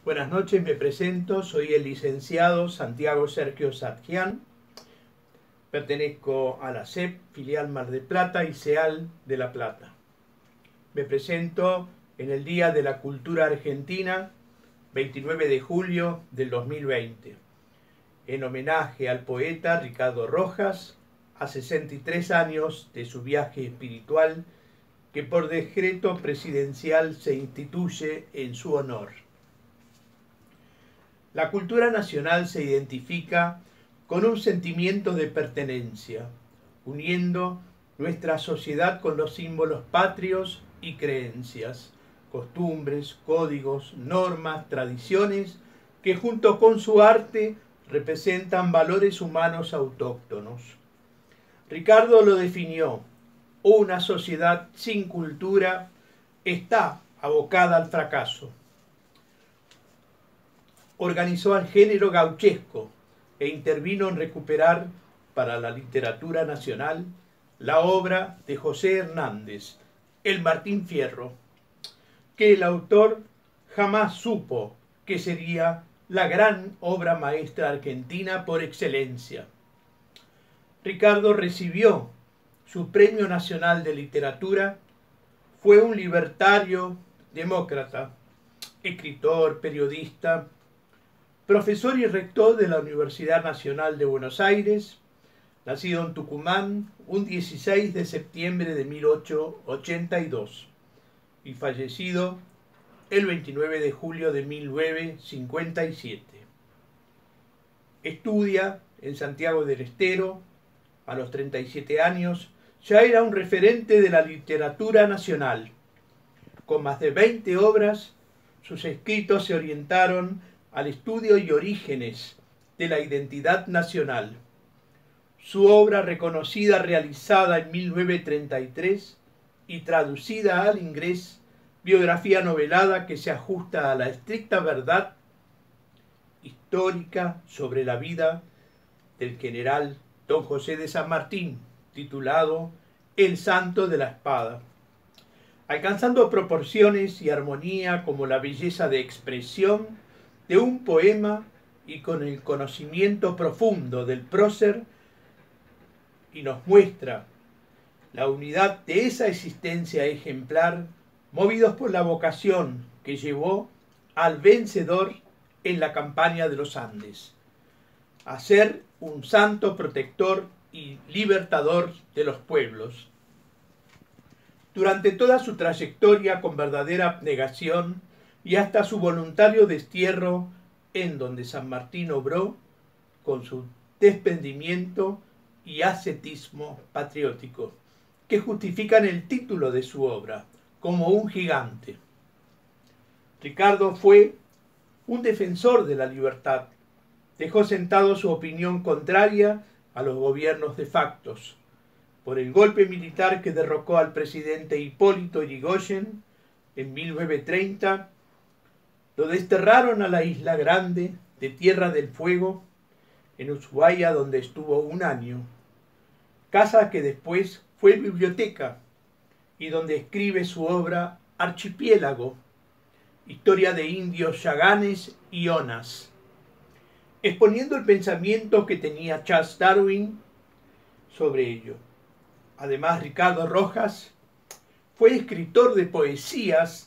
Buenas noches, me presento, soy el licenciado Santiago Sergio Sadjian, pertenezco a la SEP, filial Mar del Plata y SEAL de La Plata. Me presento en el Día de la Cultura Argentina, 29 de julio del 2020, en homenaje al poeta Ricardo Rojas, a 63 años de su viaje espiritual que por decreto presidencial se instituye en su honor. La cultura nacional se identifica con un sentimiento de pertenencia, uniendo nuestra sociedad con los símbolos patrios y creencias, costumbres, códigos, normas, tradiciones, que junto con su arte representan valores humanos autóctonos. Ricardo lo definió: una sociedad sin cultura está abocada al fracaso. Organizó al género gauchesco e intervino en recuperar para la literatura nacional la obra de José Hernández, el Martín Fierro, que el autor jamás supo que sería la gran obra maestra argentina por excelencia. Ricardo recibió su Premio Nacional de Literatura, fue un libertario, demócrata, escritor, periodista, profesor y rector de la Universidad Nacional de Buenos Aires, nacido en Tucumán un 16 de septiembre de 1882 y fallecido el 29 de julio de 1957. Estudia en Santiago del Estero. A los 37 años ya era un referente de la literatura nacional. Con más de 20 obras, sus escritos se orientaron al estudio y orígenes de la identidad nacional. Su obra reconocida, realizada en 1933 y traducida al inglés, biografía novelada que se ajusta a la estricta verdad histórica sobre la vida del general Don José de San Martín, titulado El Santo de la Espada, alcanzando proporciones y armonía como la belleza de expresión de un poema y con el conocimiento profundo del prócer, y nos muestra la unidad de esa existencia ejemplar, movidos por la vocación que llevó al vencedor en la campaña de los Andes, a ser un santo protector y libertador de los pueblos. Durante toda su trayectoria, con verdadera abnegación y hasta su voluntario destierro, en donde San Martín obró con su desprendimiento y ascetismo patriótico, que justifican el título de su obra, como un gigante. Ricardo fue un defensor de la libertad. Dejó sentado su opinión contraria a los gobiernos de factos. Por el golpe militar que derrocó al presidente Hipólito Yrigoyen en 1930, lo desterraron a la Isla Grande de Tierra del Fuego, en Ushuaia, donde estuvo un año, casa que después fue biblioteca y donde escribe su obra Archipiélago, historia de indios yaganes y onas, exponiendo el pensamiento que tenía Charles Darwin sobre ello. Además, Ricardo Rojas fue escritor de poesías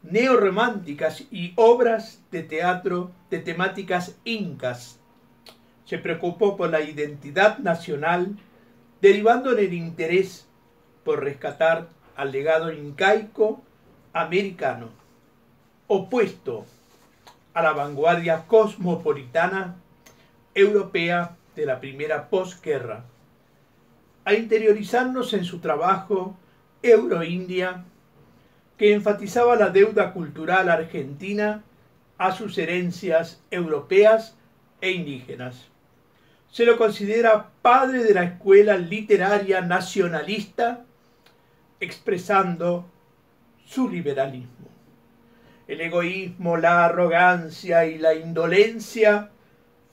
neorrománticas y obras de teatro de temáticas incas. Se preocupó por la identidad nacional, derivando en el interés por rescatar al legado incaico americano, opuesto a la vanguardia cosmopolitana europea de la primera posguerra, a interiorizarnos en su trabajo Euroindia, que enfatizaba la deuda cultural argentina a sus herencias europeas e indígenas. Se lo considera padre de la escuela literaria nacionalista, expresando su liberalismo. El egoísmo, la arrogancia y la indolencia,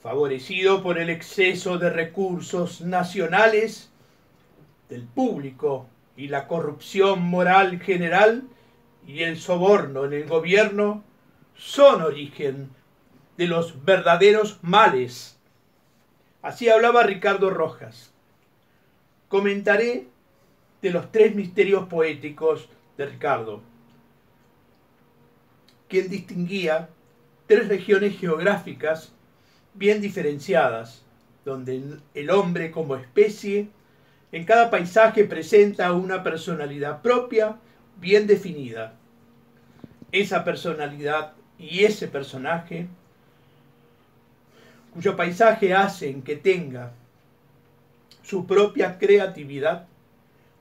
favorecido por el exceso de recursos nacionales del público y la corrupción moral general y el soborno en el gobierno, son origen de los verdaderos males. Así hablaba Ricardo Rojas. Comentaré de los 3 misterios poéticos de Ricardo, quien distinguía 3 regiones geográficas bien diferenciadas, donde el hombre como especie en cada paisaje presenta una personalidad propia bien definida. Esa personalidad y ese personaje, cuyo paisaje hacen que tenga su propia creatividad,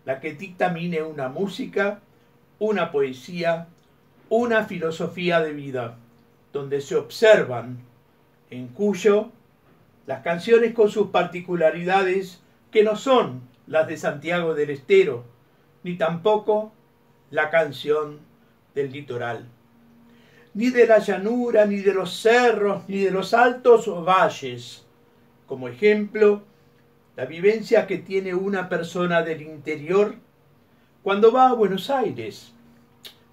la que dictamine una música, una poesía, una filosofía de vida, donde se observan, en cuyo las canciones con sus particularidades que no son las de Santiago del Estero, ni tampoco la canción del litoral, ni de la llanura, ni de los cerros, ni de los altos valles. Como ejemplo, la vivencia que tiene una persona del interior cuando va a Buenos Aires,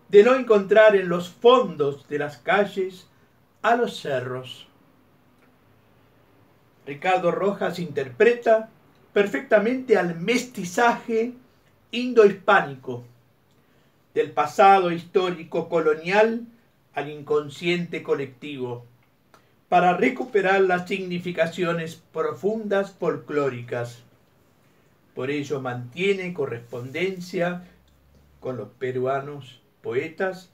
de no encontrar en los fondos de las calles a los cerros. Ricardo Rojas interpreta perfectamente al mestizaje indohispánico, del pasado histórico colonial al inconsciente colectivo, para recuperar las significaciones profundas folclóricas. Por ello mantiene correspondencia con los peruanos poetas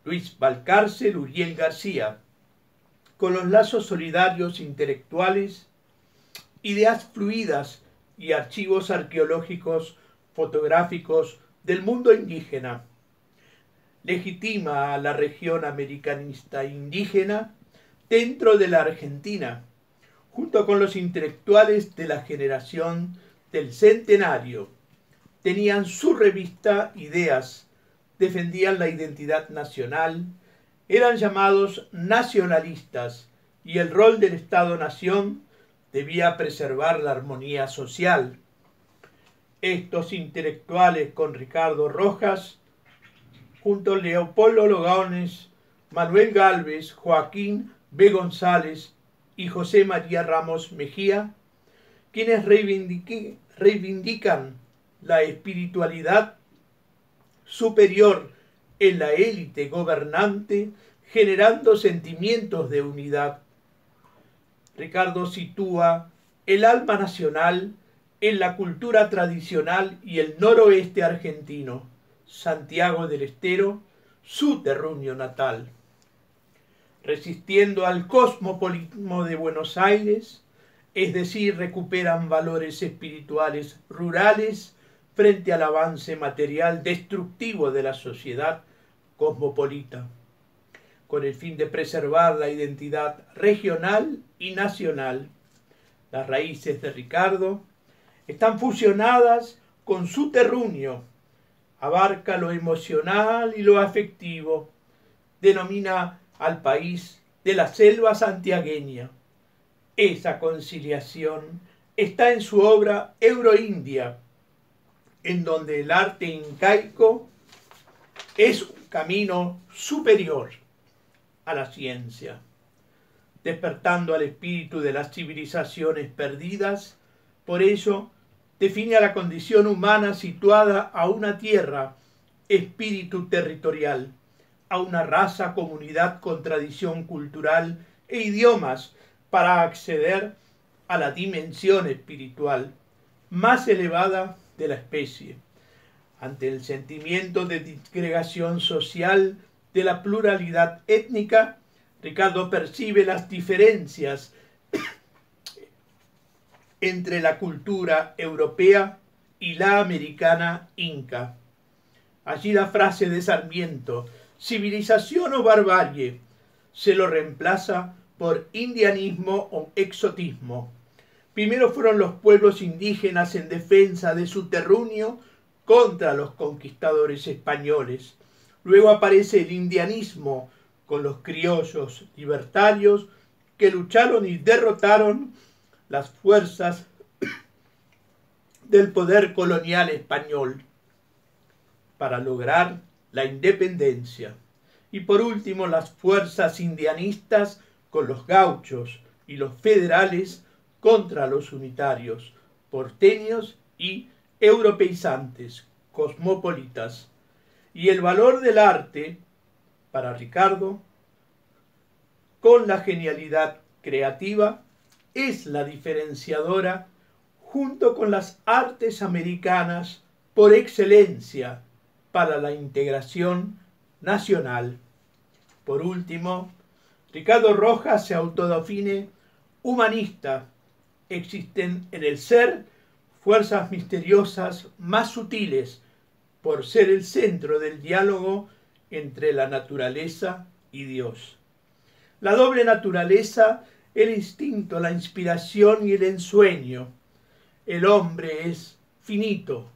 Luis Valcárcel, Uriel García, con los lazos solidarios intelectuales, ideas fluidas y archivos arqueológicos fotográficos del mundo indígena. Legitima a la región americanista indígena dentro de la Argentina, junto con los intelectuales de la generación del centenario. Tenían su revista Ideas, defendían la identidad nacional, eran llamados nacionalistas y el rol del Estado-Nación debía preservar la armonía social. Estos intelectuales con Ricardo Rojas, junto a Leopoldo Lugones, Manuel Gálvez, Joaquín B. González y José María Ramos Mejía, quienes reivindican la espiritualidad superior en la élite gobernante, generando sentimientos de unidad. Ricardo sitúa el alma nacional en la cultura tradicional y el noroeste argentino, Santiago del Estero, su terruño natal. Resistiendo al cosmopolitismo de Buenos Aires, es decir, recuperan valores espirituales rurales frente al avance material destructivo de la sociedad cosmopolita, con el fin de preservar la identidad regional y nacional. Las raíces de Ricardo están fusionadas con su terruño, abarca lo emocional y lo afectivo, denomina al país de la selva santiagueña. Esa conciliación está en su obra Euroindia, en donde el arte incaico es un camino superior a la ciencia, despertando al espíritu de las civilizaciones perdidas. Por ello, define a la condición humana situada a una tierra, espíritu territorial, a una raza, comunidad con tradición cultural e idiomas para acceder a la dimensión espiritual más elevada de la especie. Ante el sentimiento de disgregación social de la pluralidad étnica, Ricardo percibe las diferencias entre la cultura europea y la americana inca. Allí la frase de Sarmiento, civilización o barbarie, se lo reemplaza por indianismo o exotismo. Primero fueron los pueblos indígenas en defensa de su terruño contra los conquistadores españoles. Luego aparece el indianismo con los criollos libertarios que lucharon y derrotaron las fuerzas del poder colonial español para lograr la independencia. Y por último, las fuerzas indianistas con los gauchos y los federales contra los unitarios, porteños y europeizantes, cosmopolitas. Y el valor del arte, para Ricardo, con la genialidad creativa, es la diferenciadora junto con las artes americanas por excelencia para la integración nacional. Por último, Ricardo Rojas se autodefine humanista. Existen en el ser fuerzas misteriosas más sutiles por ser el centro del diálogo entre la naturaleza y Dios. La doble naturaleza, el instinto, la inspiración y el ensueño. El hombre es finito,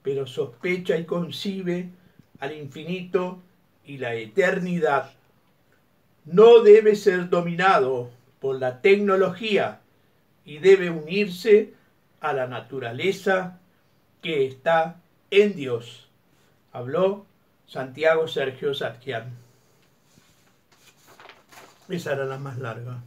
pero sospecha y concibe al infinito y la eternidad. No debe ser dominado por la tecnología y debe unirse a la naturaleza que está en Dios. Habló Santiago Sergio Sarquián. Esa era la más larga.